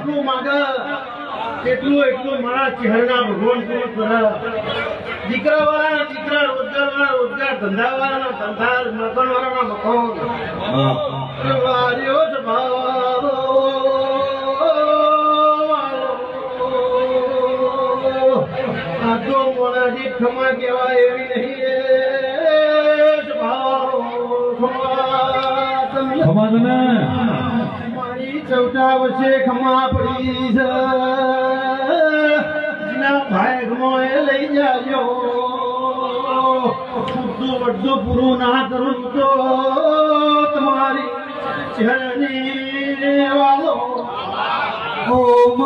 જેટલું માગે એટલું મારા ચહેરના ભગવાન પૂરું કરે. દીકરા વાળાના દીકરા, રોજગાર વાળા રોજગાર, ધંધા વાળાના ધંધા, મકાન વાળાના મકાન. વાર્યો જ ભાવો આ તો મોનાજી ખમા કહેવાય એવી નહીં. ખમા તમે મારી ચૌટા વર્ષે ખમા પડી છે. ભાગમાં એ લઈ જાજો. બધું બધું પૂરું ના કરું તો તમારી ચરણી વાલો. ઓમ